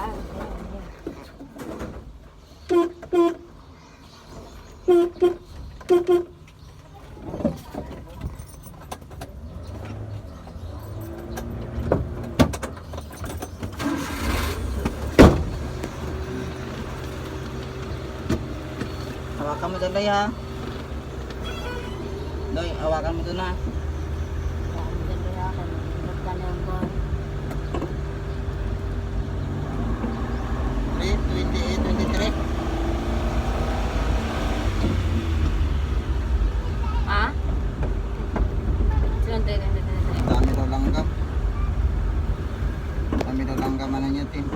Hawakan mo dyan, Loy, ha? Loy, hawakan mo dun, ha? 28, 23. Ah? Sino tayo? Dami daw langgam. Dami daw langgam, ano niya, Tin?